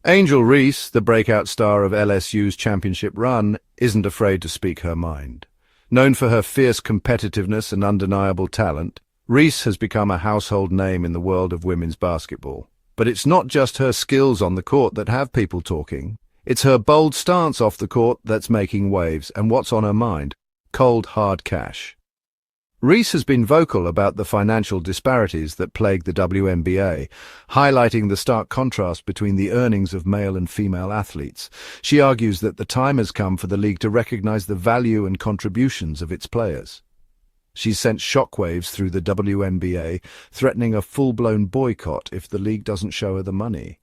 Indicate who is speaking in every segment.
Speaker 1: Angel Reese, the breakout star of LSU's championship run, isn't afraid to speak her mind. Known for her fierce competitiveness and undeniable talent, Reese has become a household name in the world of women's basketball. But it's not just her skills on the court that have people talking. It's her bold stance off the court that's making waves, and what's on her mind? Cold, hard cash. Reese has been vocal about the financial disparities that plague the WNBA, highlighting the stark contrast between the earnings of male and female athletes. She argues that the time has come for the league to recognize the value and contributions of its players. She's sent shockwaves through the WNBA, threatening a full-blown boycott if the league doesn't show her the money.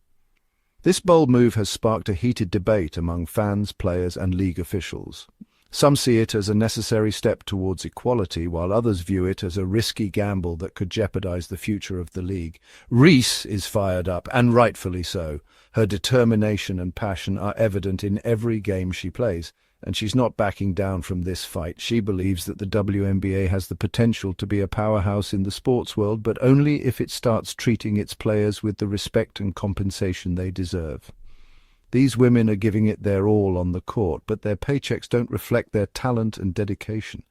Speaker 1: This bold move has sparked a heated debate among fans, players, and league officials. Some see it as a necessary step towards equality, while others view it as a risky gamble that could jeopardize the future of the league. Reese is fired up, and rightfully so. Her determination and passion are evident in every game she plays, and she's not backing down from this fight. She believes that the WNBA has the potential to be a powerhouse in the sports world, but only if it starts treating its players with the respect and compensation they deserve. These women are giving it their all on the court, but their paychecks don't reflect their talent and dedication.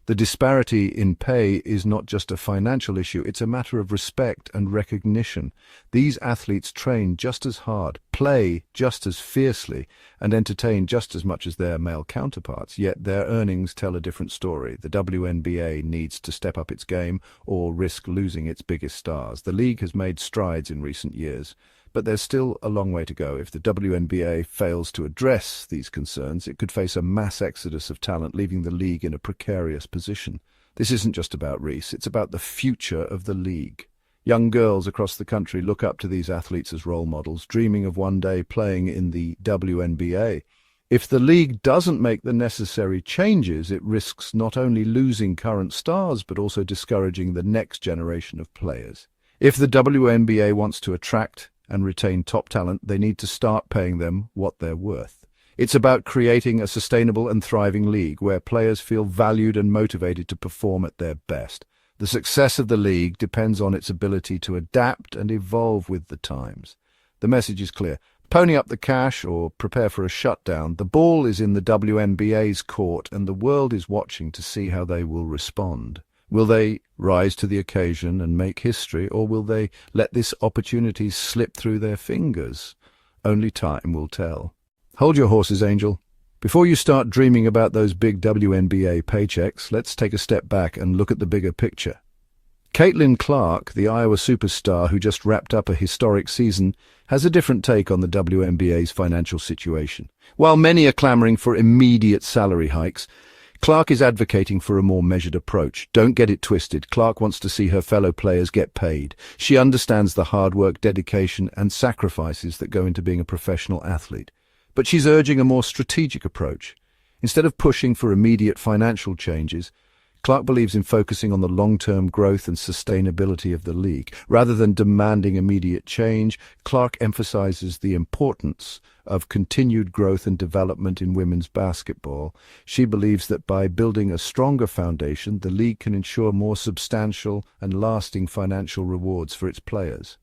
Speaker 1: The disparity in pay is not just a financial issue, it's a matter of respect and recognition. These athletes train just as hard, play just as fiercely, and entertain just as much as their male counterparts, yet their earnings tell a different story. The WNBA needs to step up its game or risk losing its biggest stars. The league has made strides in recent years, but there's still a long way to go. If the WNBA fails to address these concerns, it could face a mass exodus of talent, leaving the league in a precarious position. This isn't just about Reese, it's about the future of the league. Young girls across the country look up to these athletes as role models, dreaming of one day playing in the WNBA. If the league doesn't make the necessary changes, it risks not only losing current stars, but also discouraging the next generation of players. If the WNBA wants to attract and retain top talent, they need to start paying them what they're worth. It's about creating a sustainable and thriving league where players feel valued and motivated to perform at their best. The success of the league depends on its ability to adapt and evolve with the times. The message is clear. Pony up the cash or prepare for a shutdown. The ball is in the WNBA's court, and the world is watching to see how they will respond. Will they rise to the occasion and make history, or will they let this opportunity slip through their fingers? Only time will tell. Hold your horses, Angel. Before you start dreaming about those big WNBA paychecks, let's take a step back and look at the bigger picture. Caitlin Clark, the Iowa superstar who just wrapped up a historic season, has a different take on the WNBA's financial situation. While many are clamoring for immediate salary hikes, Clark is advocating for a more measured approach. Don't get it twisted. Clark wants to see her fellow players get paid. She understands the hard work, dedication, and sacrifices that go into being a professional athlete. But she's urging a more strategic approach. Instead of pushing for immediate financial changes, Clark believes in focusing on the long-term growth and sustainability of the league. Rather than demanding immediate change, Clark emphasizes the importance of continued growth and development in women's basketball. She believes that by building a stronger foundation, the league can ensure more substantial and lasting financial rewards for its players.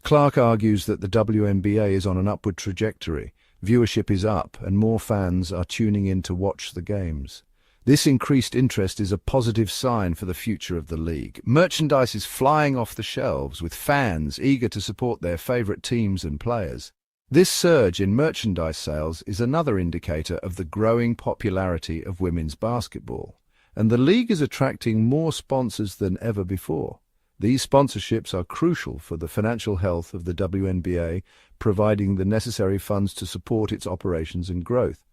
Speaker 1: Clark argues that the WNBA is on an upward trajectory. Viewership is up, and more fans are tuning in to watch the games. This increased interest is a positive sign for the future of the league. Merchandise is flying off the shelves, with fans eager to support their favorite teams and players. This surge in merchandise sales is another indicator of the growing popularity of women's basketball, and the league is attracting more sponsors than ever before. These sponsorships are crucial for the financial health of the WNBA, providing the necessary funds to support its operations and growth.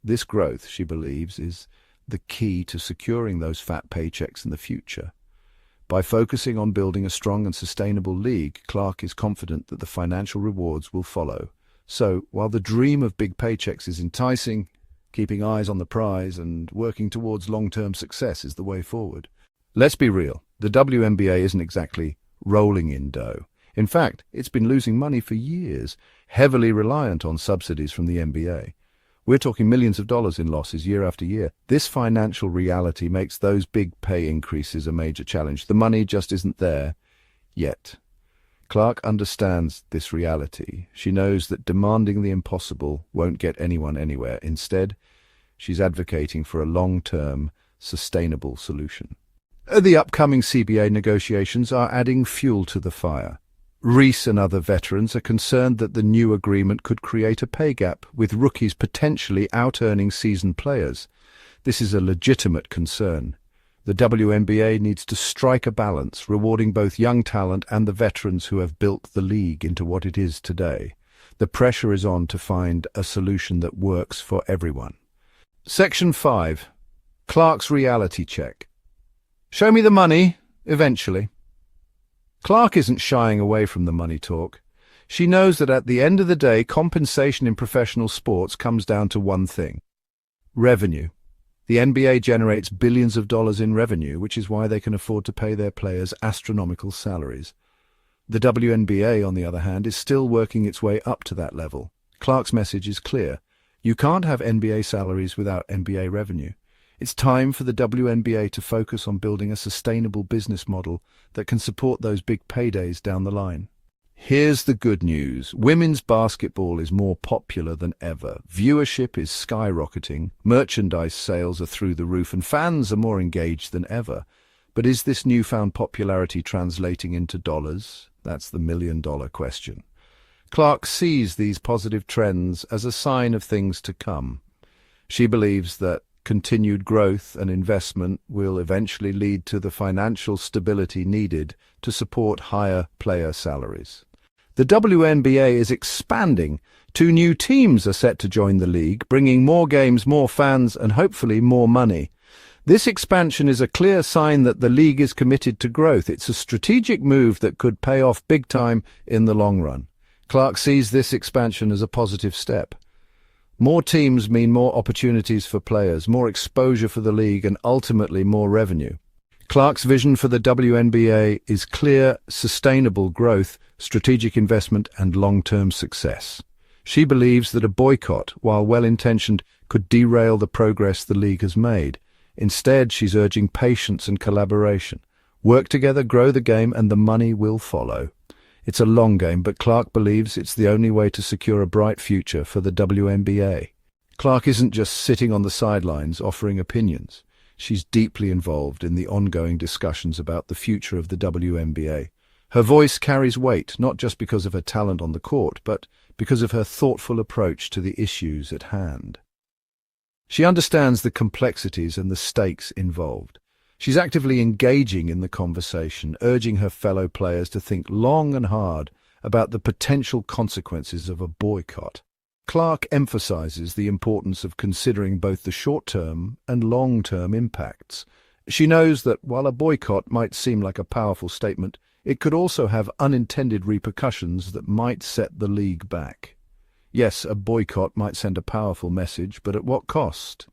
Speaker 1: This growth, she believes, is the key to securing those fat paychecks in the future. By focusing on building a strong and sustainable league, Clark is confident that the financial rewards will follow. So, while the dream of big paychecks is enticing, keeping eyes on the prize and working towards long-term success is the way forward. Let's be real, the WNBA isn't exactly rolling in dough. In fact, it's been losing money for years, heavily reliant on subsidies from the NBA. We're talking millions of dollars in losses year after year. This financial reality makes those big pay increases a major challenge. The money just isn't there yet. Clark understands this reality. She knows that demanding the impossible won't get anyone anywhere. Instead, she's advocating for a long-term, sustainable solution. The upcoming CBA negotiations are adding fuel to the fire. Reese and other veterans are concerned that the new agreement could create a pay gap, with rookies potentially out-earning seasoned players. This is a legitimate concern. The WNBA needs to strike a balance, rewarding both young talent and the veterans who have built the league into what it is today. The pressure is on to find a solution that works for everyone. Section 5. Clark's reality check. Show me the money, eventually. Clark isn't shying away from the money talk. She knows that at the end of the day, compensation in professional sports comes down to one thing: revenue. The NBA generates billions of dollars in revenue, which is why they can afford to pay their players astronomical salaries. The WNBA, on the other hand, is still working its way up to that level. Clark's message is clear. You can't have NBA salaries without NBA revenue. It's time for the WNBA to focus on building a sustainable business model that can support those big paydays down the line. Here's the good news. Women's basketball is more popular than ever. Viewership is skyrocketing, merchandise sales are through the roof, and fans are more engaged than ever. But is this newfound popularity translating into dollars? That's the million-dollar question. Clark sees these positive trends as a sign of things to come. She believes that continued growth and investment will eventually lead to the financial stability needed to support higher player salaries. The WNBA is expanding. 2 new teams are set to join the league, bringing more games, more fans, and hopefully more money. This expansion is a clear sign that the league is committed to growth. It's a strategic move that could pay off big time in the long run. Clark sees this expansion as a positive step. More teams mean more opportunities for players, more exposure for the league, and ultimately more revenue. Clark's vision for the WNBA is clear, sustainable growth, strategic investment, and long-term success. She believes that a boycott, while well-intentioned, could derail the progress the league has made. Instead, she's urging patience and collaboration. Work together, grow the game, and the money will follow. It's a long game, but Clark believes it's the only way to secure a bright future for the WNBA. Clark isn't just sitting on the sidelines offering opinions. She's deeply involved in the ongoing discussions about the future of the WNBA. Her voice carries weight, not just because of her talent on the court, but because of her thoughtful approach to the issues at hand. She understands the complexities and the stakes involved. She's actively engaging in the conversation, urging her fellow players to think long and hard about the potential consequences of a boycott. Clark emphasizes the importance of considering both the short-term and long-term impacts. She knows that while a boycott might seem like a powerful statement, it could also have unintended repercussions that might set the league back. Yes, a boycott might send a powerful message, but at what cost?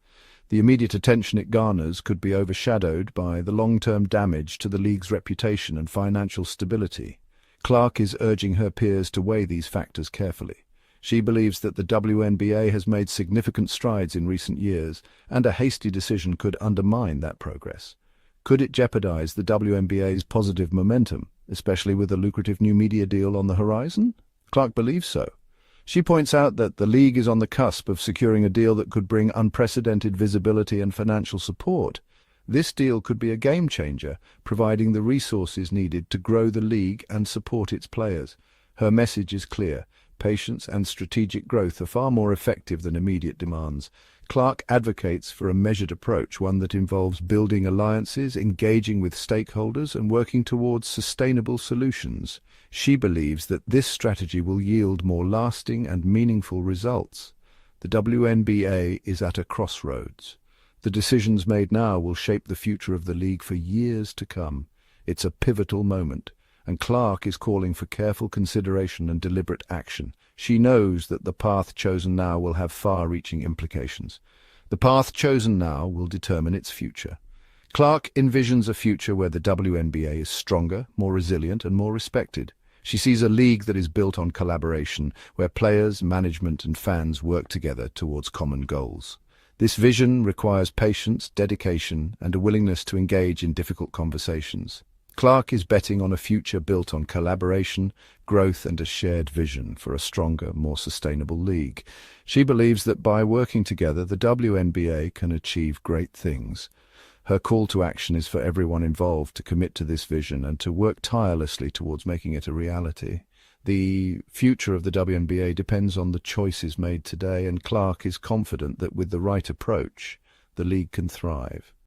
Speaker 1: The immediate attention it garners could be overshadowed by the long-term damage to the league's reputation and financial stability. Clark is urging her peers to weigh these factors carefully. She believes that the WNBA has made significant strides in recent years, and a hasty decision could undermine that progress. Could it jeopardize the WNBA's positive momentum, especially with a lucrative new media deal on the horizon? Clark believes so. She points out that the league is on the cusp of securing a deal that could bring unprecedented visibility and financial support. This deal could be a game-changer, providing the resources needed to grow the league and support its players. Her message is clear. Patience and strategic growth are far more effective than immediate demands. Clark advocates for a measured approach, one that involves building alliances, engaging with stakeholders, and working towards sustainable solutions. She believes that this strategy will yield more lasting and meaningful results. The WNBA is at a crossroads. The decisions made now will shape the future of the league for years to come. It's a pivotal moment, and Clark is calling for careful consideration and deliberate action. She knows that the path chosen now will have far-reaching implications. The path chosen now will determine its future. Clark envisions a future where the WNBA is stronger, more resilient, and more respected. She sees a league that is built on collaboration, where players, management, and fans work together towards common goals. This vision requires patience, dedication, and a willingness to engage in difficult conversations. Clark is betting on a future built on collaboration, growth and a shared vision for a stronger, more sustainable league. She believes that by working together, the WNBA can achieve great things. Her call to action is for everyone involved to commit to this vision and to work tirelessly towards making it a reality. The future of the WNBA depends on the choices made today, and Clark is confident that with the right approach, the league can thrive.